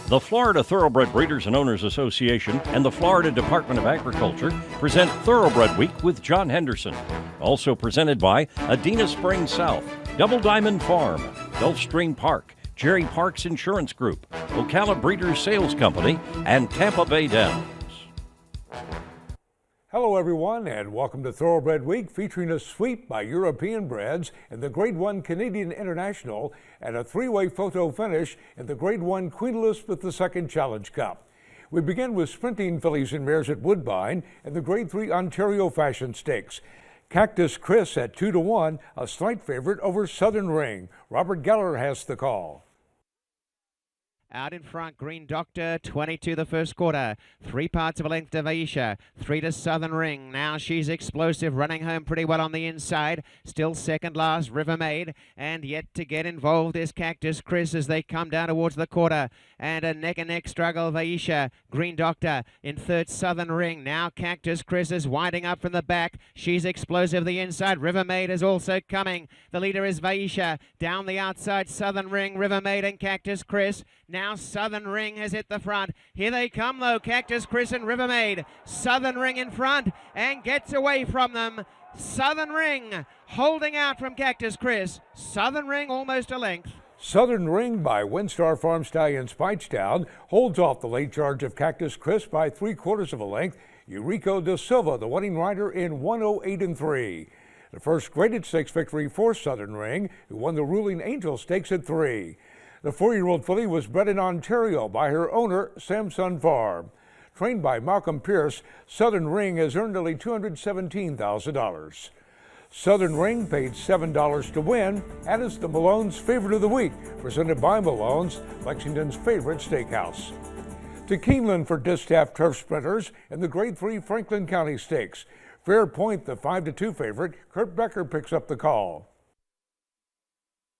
The Florida Thoroughbred Breeders and Owners Association and the Florida Department of Agriculture present Thoroughbred Week with John Henderson. Also presented by Adena Springs South, Double Diamond Farm, Gulfstream Park, Jerry Parks Insurance Group, Ocala Breeders Sales Company, and Tampa Bay Downs. Hello everyone, and welcome to Thoroughbred Week, featuring a sweep by European breds in the Grade 1 Canadian International and a three-way photo finish in the Grade 1 Queen Elizabeth II Challenge Cup. We begin with sprinting fillies and mares at Woodbine and the Grade 3 Ontario Fashion Stakes. Cactus Chris at 2-1, a slight favorite over Southern Ring. Robert Geller has the call. Out in front, Green Doctor, 22 the first quarter. 3 parts of a length to Vaisha. 3 to Southern Ring. Now she's explosive, running home pretty well on the inside. Still second last, River Maid. And yet to get involved is Cactus Chris as they come down towards the quarter. And a neck-and-neck struggle, Vaisha. Green Doctor in third, Southern Ring. Now Cactus Chris is winding up from the back. She's explosive the inside. River Maid is also coming. The leader is Vaisha. Down the outside, Southern Ring, River Maid and Cactus Chris. Now Southern Ring has hit the front. Here they come though, Cactus Chris and River Maid. Southern Ring in front and gets away from them. Southern Ring holding out from Cactus Chris. Southern Ring almost a length. Southern Ring by Windstar Farm Stallion Spitetown holds off the late charge of Cactus Chris by 3/4 of a length. Eurico da Silva, the winning rider, in 108-3. The first graded stakes victory for Southern Ring, who won the ruling Angel Stakes at 3. The 4-year-old filly was bred in Ontario by her owner, Samson Farm. Trained by Malcolm Pierce, Southern Ring has earned nearly $217,000. Southern Ring paid $7 to win and is the Malone's Favorite of the Week, presented by Malone's, Lexington's favorite steakhouse. To Keeneland for distaff turf sprinters in the Grade 3 Franklin County Stakes. Fair Point, the 5-2 favorite. Kurt Becker picks up the call.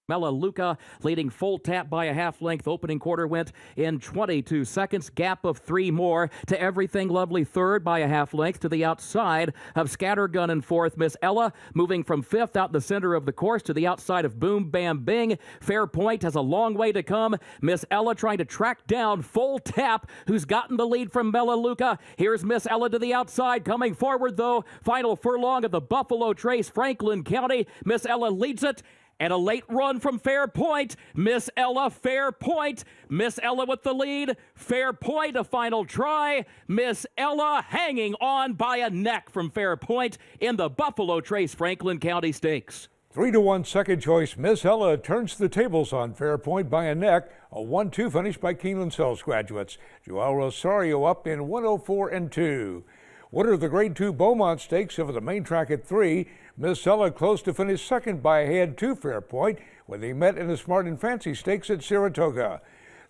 Melaleuca leading full tap by a half length. Opening quarter went in 22 seconds. Gap of 3 more to Everything Lovely third by a half length to the outside of Scattergun in fourth. Miss Ella moving from fifth out the center of the course to the outside of Boom Bam Bing. Fair Point has a long way to come. Miss Ella trying to track down Full Tap, who's gotten the lead from Melaleuca. Here's Miss Ella to the outside. Coming forward though, final furlong of the Buffalo Trace, Franklin County. Miss Ella leads it. And a late run from Fair Point. Miss Ella, Fair Point. Miss Ella with the lead. Fair Point, a final try. Miss Ella hanging on by a neck from Fair Point in the Buffalo Trace Franklin County Stakes. 3-1 second choice. Miss Ella turns the tables on Fair Point by a neck. A 1-2 finish by Keeneland Sales graduates. Joel Rosario up in 104-2. Winner of the Grade 2 Beaumont Stakes over the main track at 3. Miss Ella close to finish second by a head to Fair Point when they met in the Smart and Fancy Stakes at Saratoga.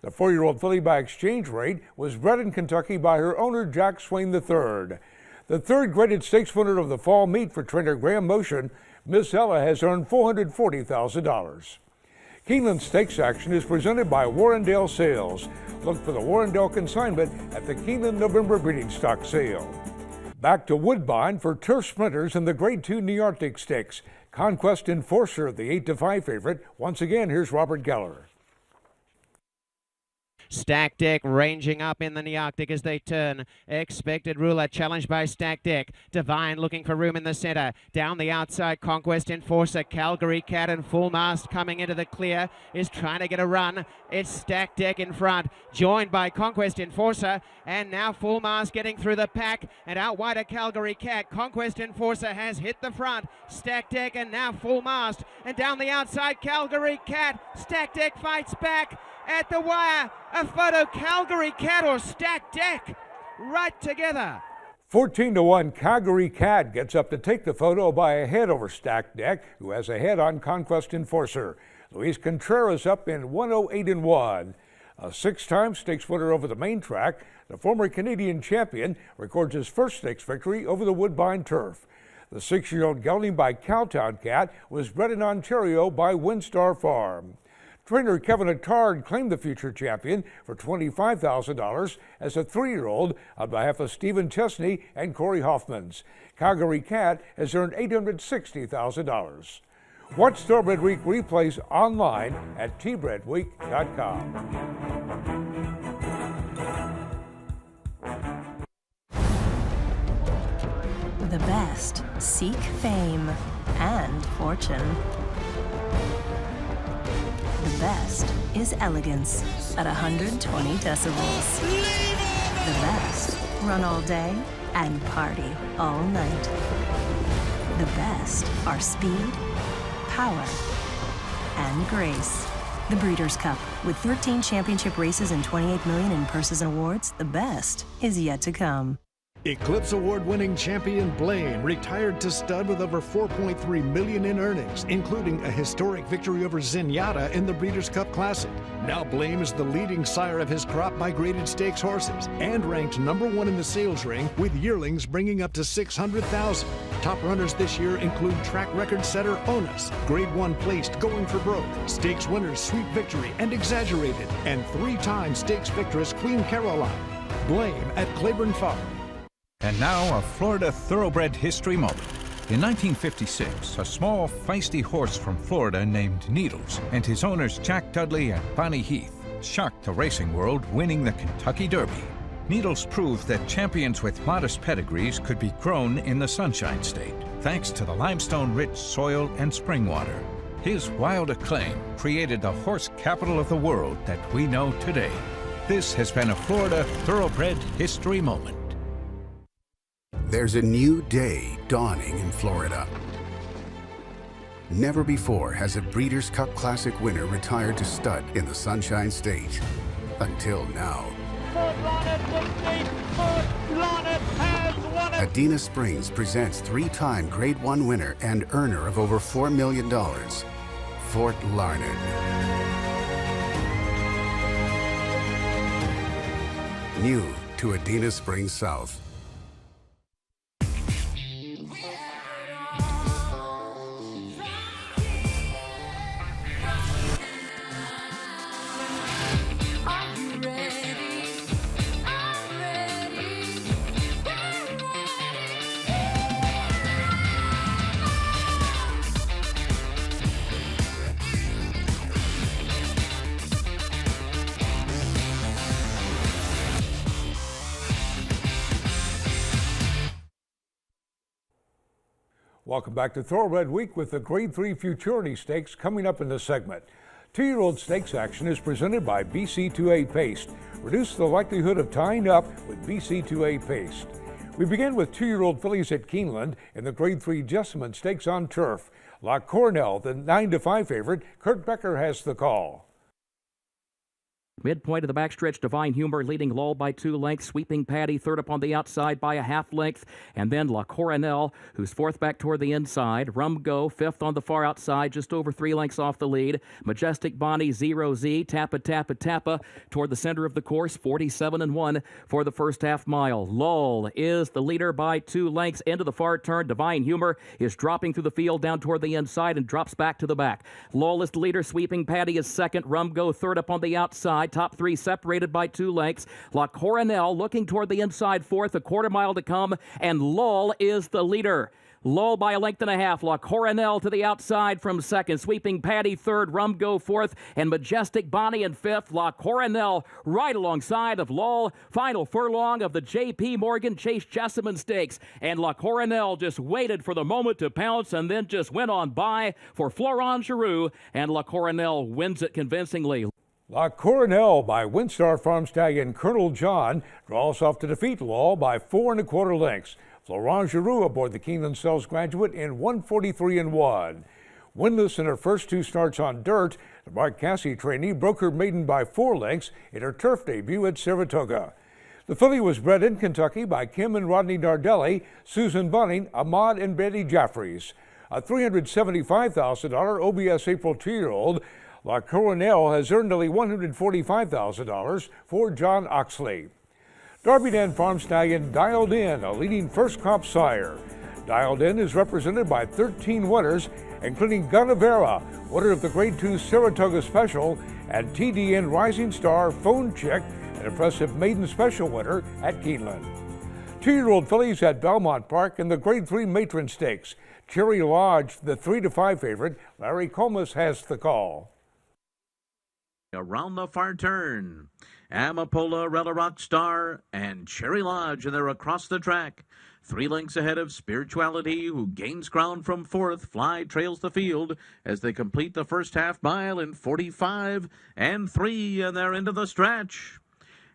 The 4-year-old filly by exchange rate was bred in Kentucky by her owner Jack Swain III. The third graded stakes winner of the fall meet for trainer Graham Motion, Miss Ella has earned $440,000. Keeneland Stakes action is presented by Warrendale Sales. Look for the Warrendale consignment at the Keeneland November breeding stock sale. Back to Woodbine for turf sprinters in the Grade 2 NEARCTIC Stakes. Conquest Enforcer, the 8-5 favorite. Once again, here's Robert Geller. Stack Deck ranging up in the NEARCTIC as they turn. Expected Ruler challenged by Stack Deck. Divine looking for room in the center. Down the outside, Conquest Enforcer. Calgary Cat and Full Mast coming into the clear is trying to get a run. It's Stack Deck in front, joined by Conquest Enforcer. And now Full Mast getting through the pack and out wide of Calgary Cat. Conquest Enforcer has hit the front. Stack Deck and now Full Mast. And down the outside, Calgary Cat. Stack Deck fights back. At the wire, a photo, Calgary Cat or Stack Deck, right together. 14-1, Calgary Cat gets up to take the photo by a head over Stack Deck, who has a head on Conquest Enforcer. Luis Contreras up in 108-1. A 6-time stakes winner over the main track, the former Canadian champion records his first stakes victory over the Woodbine turf. The 6-year-old gelding by Cowtown Cat was bred in Ontario by Windstar Farm. Trainer Kevin Attard claimed the future champion for $25,000 as a 3-year-old on behalf of Stephen Chesney and Corey Hoffmans. Calgary Cat has earned $860,000. Watch Thoroughbred Week replays online at tbredweek.com. The best seek fame and fortune. The best is elegance at 120 decibels. The best run all day and party all night. The best are speed, power, and grace. The Breeders' Cup, with 13 championship races and 28 million in purses and awards, the best is yet to come. Eclipse Award-winning champion Blame retired to stud with over $4.3 million in earnings, including a historic victory over Zenyatta in the Breeders' Cup Classic. Now Blame is the leading sire of his crop by graded stakes horses and ranked #1 in the sales ring, with yearlings bringing up to $600,000. Top runners this year include track record setter Onus, Grade 1 placed Going for Broke, stakes winners Sweet Victory and Exaggerated, and 3-time stakes victress Queen Caroline. Blame at Claiborne Farm. And now, a Florida thoroughbred history moment. In 1956, a small, feisty horse from Florida named Needles and his owners Jack Dudley and Bonnie Heath shocked the racing world, winning the Kentucky Derby. Needles proved that champions with modest pedigrees could be grown in the Sunshine State, thanks to the limestone-rich soil and spring water. His wild acclaim created the horse capital of the world that we know today. This has been a Florida thoroughbred history moment. There's a new day dawning in Florida. Never before has a Breeders' Cup Classic winner retired to stud in the Sunshine State. Until now. Adena Springs presents 3-time Grade 1 winner and earner of over $4 million, Fort Larned. New to Adena Springs South. Welcome back to Thoroughbred Week with the Grade 3 Futurity Stakes coming up in this segment. 2-year-old stakes action is presented by BC2A Paste. Reduce the likelihood of tying up with BC2A Paste. We begin with 2-year-old fillies at Keeneland in the Grade 3 Jessamine Stakes on turf. La Coronel, the 9-5 favorite. Kurt Becker has the call. Midpoint of the backstretch, Divine Humor leading Lull by 2 lengths. Sweeping Patty third up on the outside by a half length. And then La Coronel, who's fourth back toward the inside. Rum Go, fifth on the far outside, just over 3 lengths off the lead. Majestic Bonnie, 0Z, Tappa toward the center of the course, 47-1 for the first half mile. Lull is the leader by 2 lengths into the far turn. Divine Humor is dropping through the field down toward the inside and drops back to the back. Lull is the leader. Sweeping Patty is second. Rum Go third up on the outside. Top 3 separated by 2 lengths. La Coronel looking toward the inside fourth, a quarter mile to come, and Lull is the leader. Lull by a length and a half. La Coronel to the outside from second. Sweeping Patty third. Rum Go fourth. And Majestic Bonnie in fifth. La Coronel right alongside of Lull. Final furlong of the J.P. Morgan Chase Jessamine Stakes. And La Coronel just waited for the moment to pounce and then just went on by for Florent Giroux. And La Coronel wins it convincingly. La Coronel by Windstar Farm Stallion Colonel John draws off to defeat Lull by 4 1/4 lengths. Florent Giroux aboard the Keeneland Sales Graduate in 143-1. Winless in her first 2 starts on dirt, the Mark Cassey trainee broke her maiden by 4 lengths in her turf debut at Saratoga. The filly was bred in Kentucky by Kim and Rodney Nardelli, Susan Bunning, Ahmad and Betty Jaffries. A $375,000 OBS April 2-year-old, La Coronel has earned nearly $145,000 for John Oxley. Darby Dan Farm Stallion Dialed In, a leading first crop sire. Dialed In is represented by 13 winners, including Gunnavera, winner of the Grade 2 Saratoga Special, and TDN Rising Star Phone Chick, an impressive maiden special winner at Keeneland. 2-year-old fillies at Belmont Park in the Grade 3 Matron Stakes. Cherry Lodge, the 3-5 favorite. Larry Comas has the call. Around the far turn, Amapola, Arella, Rockstar, and Cherry Lodge, and they're across the track. 3 lengths ahead of Spirituality, who gains ground from 4th. Fly trails the field as they complete the first half mile in 45 and 3, and they're into the stretch.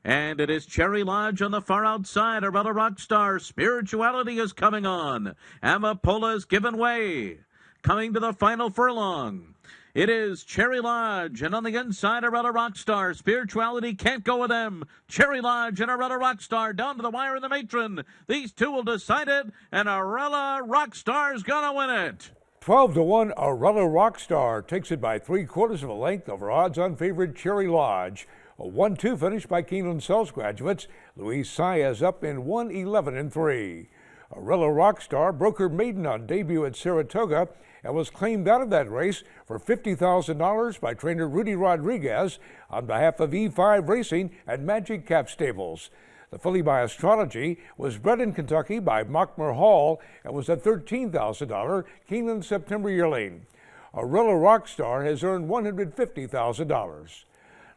And it is Cherry Lodge on the far outside. Arella Rockstar. Spirituality is coming on. Amapola is given way. Coming to the final furlong. It is Cherry Lodge, and on the inside, Arella Rockstar. Spirituality can't go with them. Cherry Lodge and Arella Rockstar down to the wire in the Matron. These two will decide it, and Arella Rockstar's gonna win it. 12-1, Arella Rockstar takes it by 3/4 of a length over odds-on favorite Cherry Lodge. A 1-2 finish by Keeneland-Sells graduates. Louise Saez up in 1:11-3. Arella Rockstar broke her maiden on debut at Saratoga and was claimed out of that race for $50,000 by trainer Rudy Rodriguez on behalf of E5 Racing and Magic Cap Stables. The filly by Astrology was bred in Kentucky by Mockmer Hall and was a $13,000 Keeneland September yearling. Arella Rockstar has earned $150,000.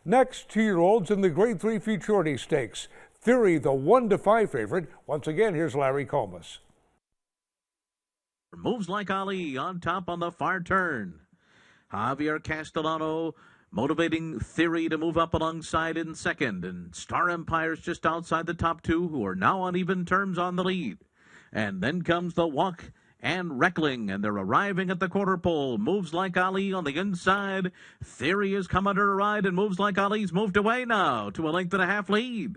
Next, 2-year-olds in the Grade 3 Futurity Stakes. Theory, the 1-5 favorite. Once again, here's Larry Comas. Moves Like Ali on top on the far turn. Javier Castellano motivating Theory to move up alongside in second, and Star Empire's just outside the top 2, who are now on even terms on the lead. And then comes the Walk and Reckling, and they're arriving at the quarter pole. Moves Like Ali on the inside. Theory has come under a ride, and Moves Like Ali's moved away now to a 1.5 length lead.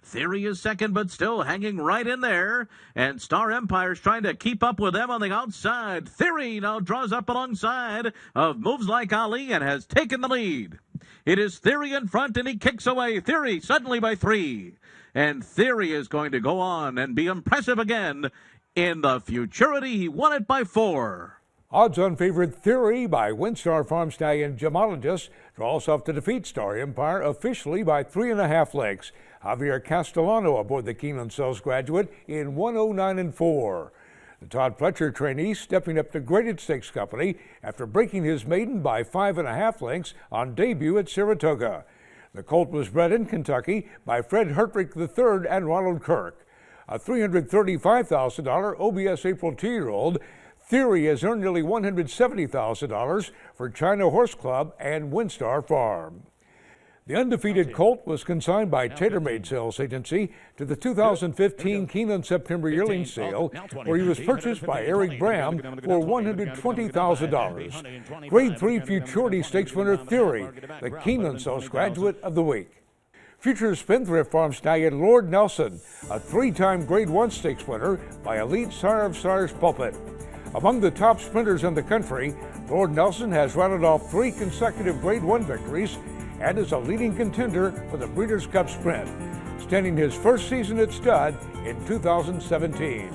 Theory is second, but still hanging right in there, and Star Empire's trying to keep up with them on the outside. Theory now draws up alongside of Moves Like Ali and has taken the lead. It is Theory in front, and he kicks away. Theory suddenly by 3, and Theory is going to go on and be impressive again. In the Futurity, he won it by 4. Odds-on favorite Theory by WinStar Farm Stallion Gemologist draws off to defeat Star Empire officially by 3.5 lengths. Javier Castellano aboard the Keeneland-Sells graduate in 1:09-4. The Todd Pletcher trainee stepping up to Graded Stakes Company after breaking his maiden by 5.5 lengths on debut at Saratoga. The colt was bred in Kentucky by Fred Hertrick III and Ronald Kirk. A $335,000 OBS April 2-year-old, Theory has earned nearly $170,000 for China Horse Club and WinStar Farm. The undefeated colt was consigned by TaylorMade Sales Agency to the 2015 Keeneland September yearling sale, where he was purchased by Eric Bram for $120,000. Grade 3 Futurity Stakes winner Theory, the Keeneland-Sells graduate of the week. Future Spendthrift Farm Stallion Lord Nelson, a 3-time Grade 1 Stakes winner by Elite Sire of Sires Pulpit. Among the top sprinters in the country, Lord Nelson has rounded off 3 consecutive Grade 1 victories and is a leading contender for the Breeders' Cup Sprint, standing his first season at stud in 2017.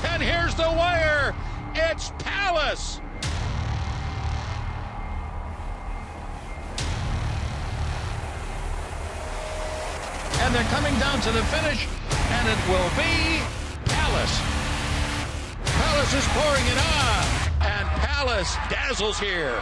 And here's the wire. It's Palace. And they're coming down to the finish, and it will be Palace. Palace is pouring it on, and Palace dazzles here.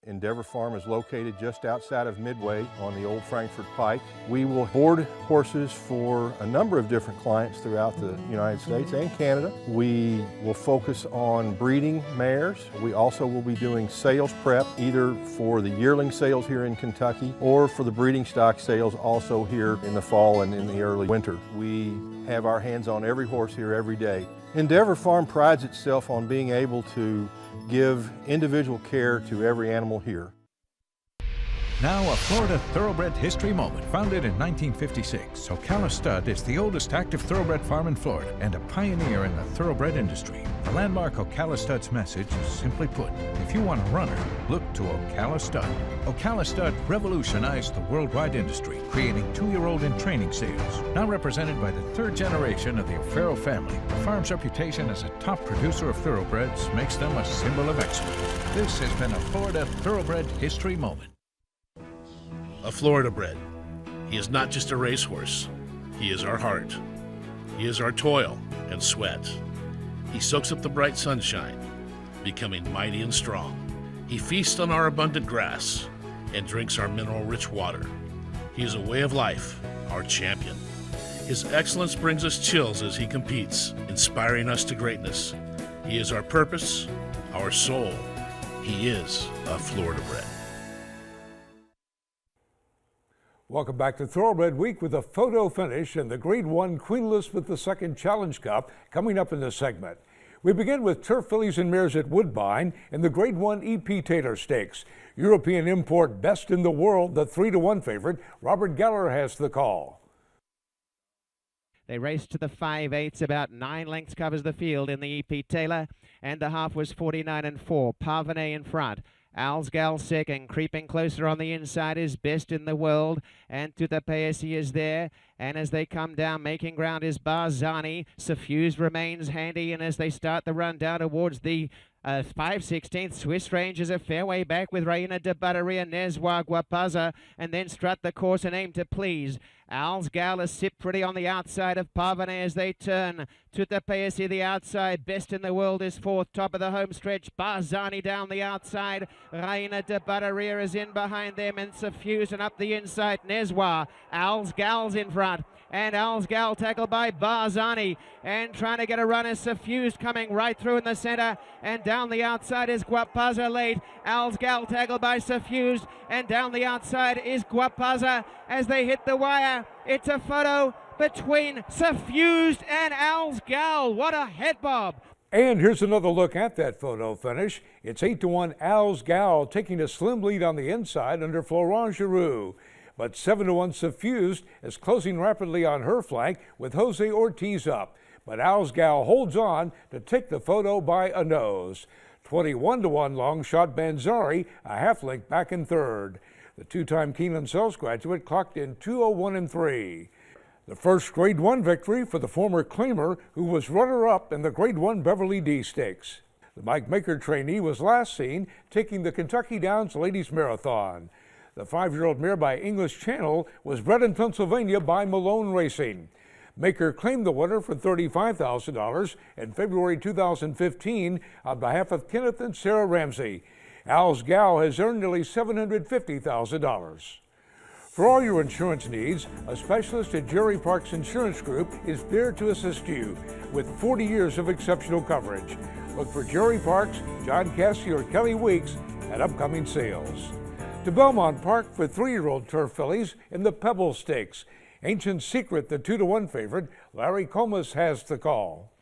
Endeavor Farm is located just outside of Midway on the Old Frankfort Pike. We will board horses for a number of different clients throughout the United States and Canada. We will focus on breeding mares. We also will be doing sales prep, either for the yearling sales here in Kentucky or for the breeding stock sales also here in the fall and in the early winter. We have our hands on every horse here every day. Endeavor Farm prides itself on being able to give individual care to every animal here. Now a Florida Thoroughbred history moment. Founded in 1956, Ocala Stud is the oldest active thoroughbred farm in Florida and a pioneer in the thoroughbred industry. The landmark Ocala Stud's message is simply put, if you want a runner, look to Ocala Stud. Ocala Stud revolutionized the worldwide industry, creating 2-year-old in training sales. Now represented by the 3rd generation of the O'Farrell family, the farm's reputation as a top producer of thoroughbreds makes them a symbol of excellence. This has been a Florida Thoroughbred history moment. A Florida-bred. He is not just a racehorse. He is our heart. He is our toil and sweat. He soaks up the bright sunshine becoming mighty and strong. He feasts on our abundant grass and drinks our mineral-rich water. He is a way of life, our champion. His excellence brings us chills as he competes, inspiring us to greatness. He is our purpose, our soul. He is a Florida-bred. Welcome back to Thoroughbred Week with a photo finish in the Grade 1 Queen Elizabeth II Challenge Cup coming up in this segment. We begin with turf fillies and mares at Woodbine in the Grade 1 E.P. Taylor Stakes. European import best in the world, the 3-1 favorite, Robert Geller has the call. They raced to the 5/8, about 9 lengths covers the field in the E.P. Taylor, and the half was 49-4. Parvenet in front. Alsgal second, creeping closer on the inside is best in the world, and to the Paesi is there, and as they come down making ground is Barzani. Suffused remains handy, and as they start the run down towards the 5/16, Swiss Range is a fair way back with Reina de Batteria, Nezwa, Guapaza, and then strut the course and aim to please. Alsgal is sit pretty on the outside of Parvenet as they turn. To the Paesi the outside, best in the world is fourth, top of the home stretch. Barzani down the outside. Reina de Batteria is in behind them, and Suffused and up the inside. Nezwa, Alsgal's in front. And Alsgal tackled by Barzani, and trying to get a run is Suffused coming right through in the center, and down the outside is Guapaza late. Alsgal tackled by Suffused, and down the outside is Guapaza as they hit the wire. It's a photo between Suffused and Alsgal. What a head bob! And here's another look at that photo finish. It's 8-1 Alsgal taking a slim lead on the inside under Florent Giroux. But 7-1 Suffused is closing rapidly on her flank with Jose Ortiz up. But Alsgal holds on to take the photo by a nose. 21-1 long shot Banzari, a half length back in third. The two-time Keeneland-Sells graduate clocked in 2:01.3. The first Grade 1 victory for the former claimer, who was runner-up in the Grade 1 Beverly D Stakes. The Mike Maker trainee was last seen taking the Kentucky Downs Ladies Marathon. The 5-year-old mare by English Channel was bred in Pennsylvania by Malone Racing. Maker claimed the winner for $35,000 in February 2015 on behalf of Kenneth and Sarah Ramsey. Alsgal has earned nearly $750,000. For all your insurance needs, a specialist at Jerry Parks Insurance Group is there to assist you with 40 years of exceptional coverage. Look for Jerry Parks, John Cassie, or Kelly Weeks at upcoming sales. To Belmont Park for 3-year-old turf fillies in the PEBBLES Stakes. Ancient Secret, the 2-1 favorite, Larry Comas has the call.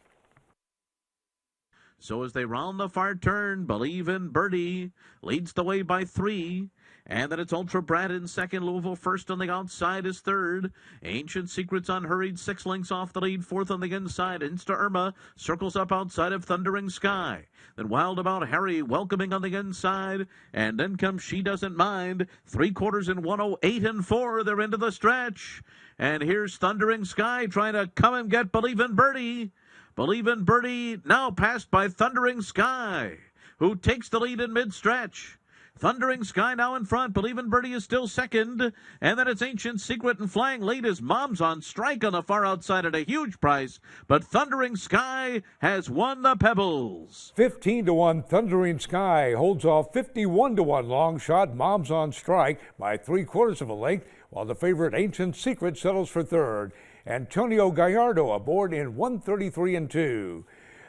So as they round the far turn, Believe in Birdie leads the way by 3. And then it's Ultra Brad in second. Louisville first on the outside is third. Ancient Secret's unhurried 6 lengths off the lead. Fourth on the inside. Insta Irma circles up outside of Thundering Sky. Then Wild About Harry welcoming on the inside. And then comes She Doesn't Mind. 3/4 in 1:08.4. They're into the stretch. And here's Thundering Sky trying to come and get Believe in Birdie. Believe in Birdie now passed by Thundering Sky, who takes the lead in mid-stretch. Thundering Sky now in front. Believe in Birdie is still second. And then it's Ancient Secret, and flying late is Mom's on Strike on the far outside at a huge price. But Thundering Sky has won the Pebbles. 15-1 Thundering Sky holds off 51-1 long shot Mom's on Strike by 3/4 of a length, while the favorite Ancient Secret settles for third. Antonio Gallardo aboard in 1:33.2.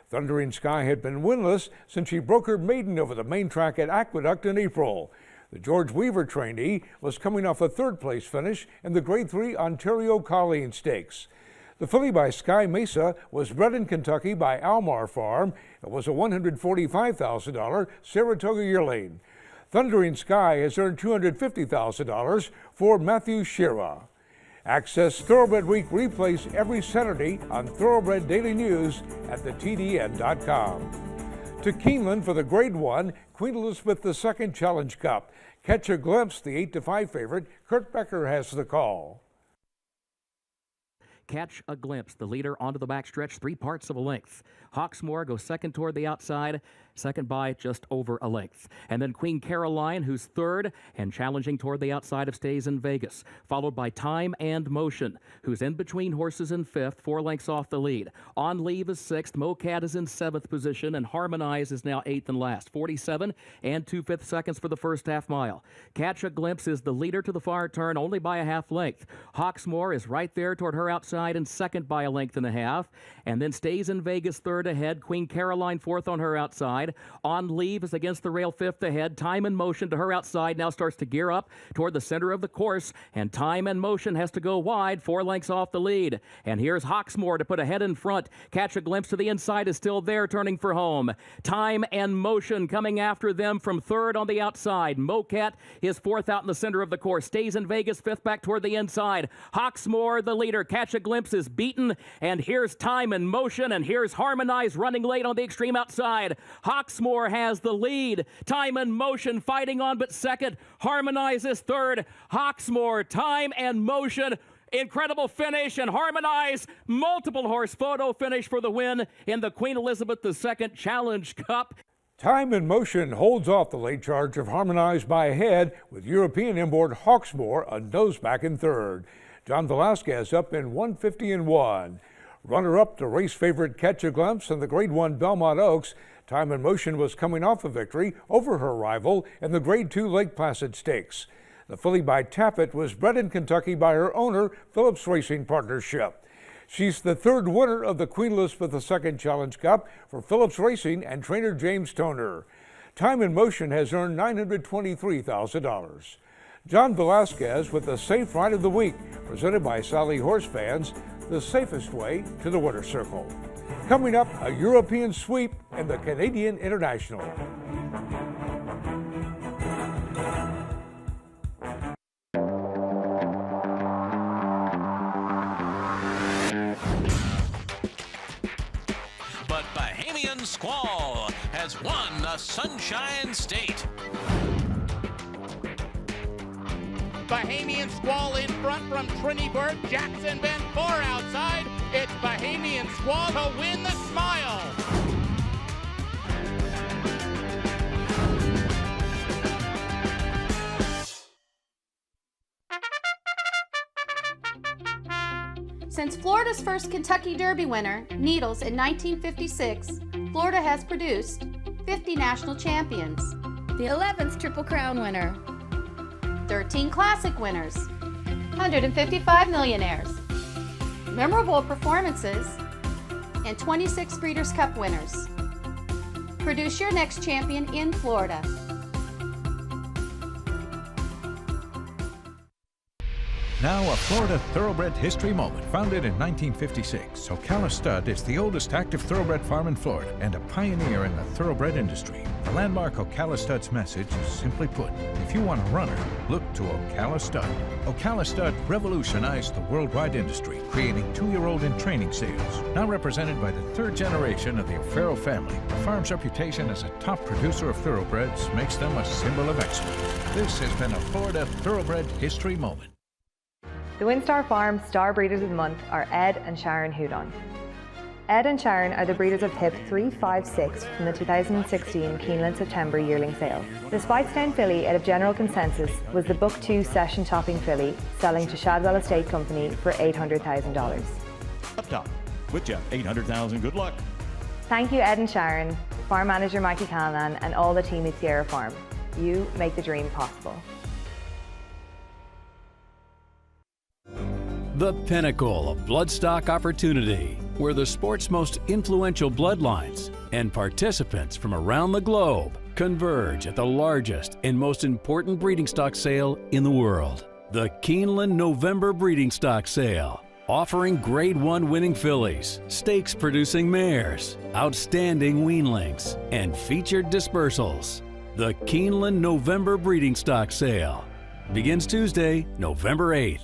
Thundering Sky had been winless since she broke her maiden over the main track at Aqueduct in April. The George Weaver trainee was coming off a 3rd-place finish in the Grade 3 Ontario Colleen Stakes. The filly by Sky Mesa was bred in Kentucky by Almar Farm. It was a $145,000 Saratoga yearling. Thundering Sky has earned $250,000 for Matthew Shira. Access Thoroughbred Week replays every Saturday on Thoroughbred Daily News at thetdn.com. To Keeneland for the Grade 1 Queen Elizabeth II Challenge Cup. Catch a glimpse, the 8-5 favorite, Kurt Becker has the call. Catch a Glimpse, the leader, onto the backstretch, 3 parts of a length. Hawksmoor goes second toward the outside, second by just over a length. And then Queen Caroline, who's third and challenging toward the outside of Stays in Vegas, followed by Time and Motion, who's in between horses in fifth, 4 lengths off the lead. On Leave is sixth, Mocat is in seventh position, and Harmonize is now eighth and last. 47 and 2/5 seconds for the first half mile. Catch a Glimpse is the leader to the far turn, only by a half length. Hawksmoor is right there toward her outside and second by a length and a half. And then Stays in Vegas third ahead. Queen Caroline fourth on her outside. On Leave is against the rail fifth ahead. Time and Motion to her outside now starts to gear up toward the center of the course. And Time and Motion has to go wide, 4 lengths off the lead. And here's Hawksmoor to put a head in front. Catch a Glimpse to the inside is still there, turning for home. Time and Motion coming after them from third on the outside. Mocat is fourth out in the center of the course. Stays in Vegas fifth back toward the inside. Hawksmoor the leader. Catch a Glimpse is beaten. And here's Time and Motion. And here's Harmonize running late on the extreme outside. Hawksmoor has the lead. Time and Motion fighting on but second. Harmonize is third. Hawksmoor, Time and Motion. Incredible finish, and Harmonize, multiple horse photo finish for the win in the Queen Elizabeth II Challenge Cup. Time and Motion holds off the late charge of Harmonize by a head, with European import Hawksmoor a nose back in third. John Velasquez up in 150-1. Runner-up to race favorite Catch a Glimpse and the Grade 1 Belmont Oaks. Time and Motion was coming off a victory over her rival in the Grade 2 Lake Placid Stakes. The filly by Tappet was bred in Kentucky by her owner, Phillips Racing Partnership. She's the third winner of the Queen Elizabeth II Challenge Cup for Phillips Racing and trainer James Toner. Time and Motion has earned $923,000. John Velasquez with the Safe Ride of the Week, presented by Sally Horse Fans, the safest way to the winner's circle. Coming up, a European sweep and the Canadian International. But Bahamian Squall has won the Sunshine State. Bahamian Squall in front from Trinity Bird, Jackson Bend 4 outside. It's Bahamian Squall to win the Smile. Since Florida's first Kentucky Derby winner, Needles, in 1956, Florida has produced 50 national champions, The 11th Triple Crown winner, 13 classic winners, 155 millionaires, memorable performances, and 26 Breeders' Cup winners. Produce your next champion in Florida. Now a Florida Thoroughbred history moment. Founded in 1956, Ocala Stud is the oldest active thoroughbred farm in Florida and a pioneer in the thoroughbred industry. The landmark Ocala Stud's message is simply put, if you want a runner, look to Ocala Stud. Ocala Stud revolutionized the worldwide industry, creating 2-year-old in training sales. Now represented by the 3rd generation of the O'Farrell family, the farm's reputation as a top producer of thoroughbreds makes them a symbol of excellence. This has been a Florida Thoroughbred history moment. The Windstar Farm Star Breeders of the Month are Ed and Sharon Houdon. Ed and Sharon are the breeders of Hip 356 from the 2016 Keeneland-September yearling sale. The Spikestown filly, out of general consensus, was the Book 2 session topping filly, selling to Shadwell Estate Company for $800,000. Up top, with Jeff, $800,000, good luck. Thank you, Ed and Sharon, farm manager Mikey Callanan, and all the team at Sierra Farm. You make the dream possible. The pinnacle of bloodstock opportunity, where the sport's most influential bloodlines and participants from around the globe converge at the largest and most important breeding stock sale in the world. The Keeneland November Breeding Stock Sale, offering Grade 1 winning fillies, stakes-producing mares, outstanding weanlings, and featured dispersals. The Keeneland November Breeding Stock Sale begins Tuesday, November 8th.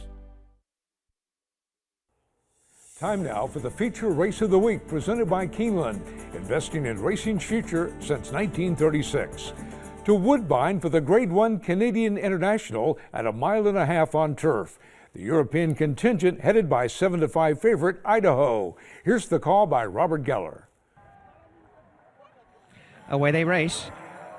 Time now for the Feature Race of the Week, presented by Keeneland, investing in racing's future since 1936. To Woodbine for the Grade 1 Canadian International at 1.5 miles on turf. The European contingent headed by 7-5 favorite Idaho. Here's the call by Robert Geller. Away they race.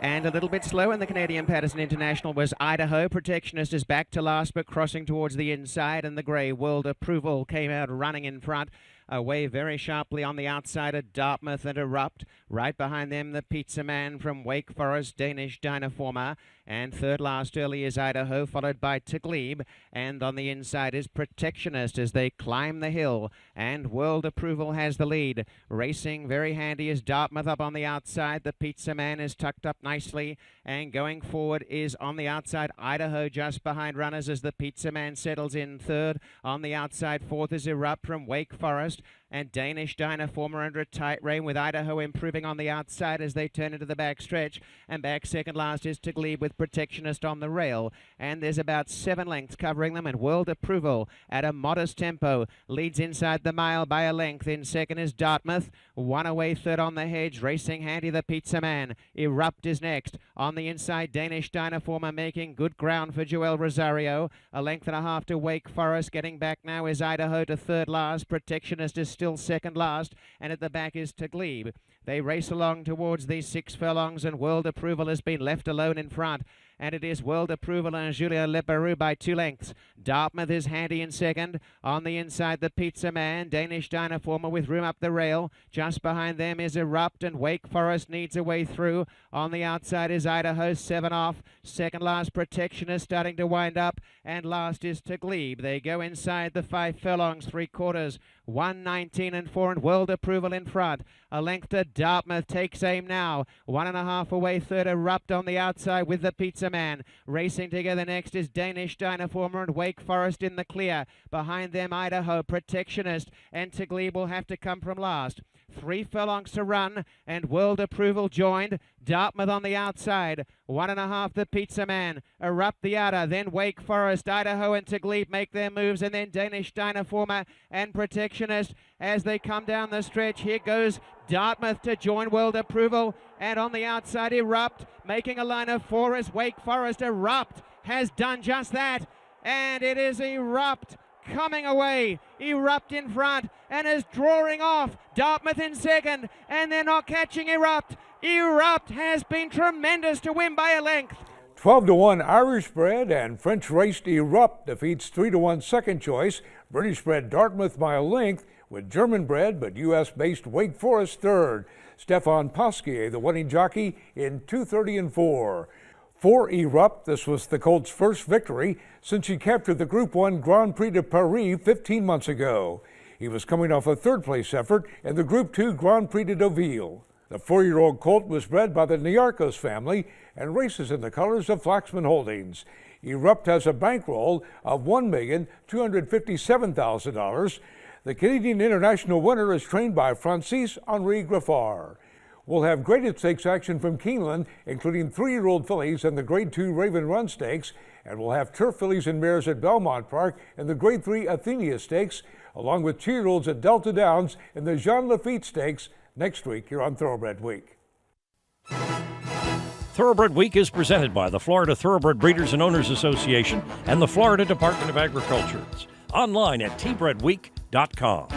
And a little bit slow in the Canadian Patterson International was Idaho. Protectionist is back to last, but crossing towards the inside, and the grey World Approval came out running in front. Away very sharply on the outside of Dartmouth and Erupt. Right behind them, the Pizza Man from Wake Forest, Danish Dynaforma. And third last early is Idaho, followed by Tglebe. And on the inside is Protectionist as they climb the hill. And World Approval has the lead. Racing very handy is Dartmouth up on the outside. The Pizza Man is tucked up nicely. And going forward is on the outside Idaho just behind runners as the Pizza Man settles in third. On the outside fourth is Erupt from Wake Forest. And Danish Dynaforma under a tight rein with Idaho improving on the outside as they turn into the back stretch. And back second last is Tglebe with Protectionist on the rail. And there's about 7 lengths covering them, and World Approval at a modest tempo leads inside the mile by a length. In second is Dartmouth. One away third on the hedge. Racing handy the Pizza Man. Erupt is next. On the inside, Danish Dynaforma making good ground for Joel Rosario. A length and a half to Wake Forest. Getting back now is Idaho to third last. Protectionist is still second last, and at the back is Tglebe. They race along towards these 6 furlongs, and World Approval has been left alone in front. And it is World Approval and Julien Leperoux by 2 lengths. Dartmouth is handy in second. On the inside, the Pizza Man. Danish Dynaforma with room up the rail. Just behind them is Erupt, and Wake Forest needs a way through. On the outside is Idaho, 7 off. Second last, Protectionist starting to wind up. And last is Tglebe. They go inside the 5 furlongs, 3/4. 1:19 and 4, and World Approval in front. A length to Dartmouth takes aim now. 1.5 away third, Erupt on the outside with the Pizza Man. Racing together next is Danish Dynaforma and Wake Forest in the clear. Behind them Idaho, Protectionist, and Tglebe will have to come from last. 3 furlongs to run, and World Approval joined. Dartmouth on the outside. 1.5 the Pizza Man. Erupt the outer, then Wake Forest. Idaho and Tglebe make their moves, and then Danish Dynaforma and Protectionist as they come down the stretch. Here goes Dartmouth to join World Approval, and on the outside Erupt making a line of 4 as Wake Forest. Erupt has done just that, and it is Erupt coming away. Erupt in front and is drawing off. Dartmouth in second, and they're not catching Erupt. Erupt has been tremendous to win by a length. 12-1 Irish bred and French raced Erupt defeats 3-1 second choice British bred Dartmouth by a length, with German bred but U.S. based Wake Forest third. Stefan Pasquier, the winning jockey, in 2:30 and 4. For Erupt, this was the colt's first victory since he captured the Group 1 Grand Prix de Paris 15 months ago. He was coming off a third-place effort in the Group 2 Grand Prix de Deauville. The 4-year-old colt was bred by the Niarcos family and races in the colors of Flaxman Holdings. Erupt has a bankroll of $1,257,000. The Canadian International winner is trained by Francis-Henri Graffard. We'll have graded stakes action from Keeneland, including 3-year-old fillies and the Grade 2 Raven Run Stakes, and we'll have turf fillies and mares at Belmont Park and the Grade 3 Athenia Stakes, along with 2-year-olds at Delta Downs and the Jean Lafitte Stakes next week here on Thoroughbred Week. Thoroughbred Week is presented by the Florida Thoroughbred Breeders and Owners Association and the Florida Department of Agriculture. Online at tbredweek.com.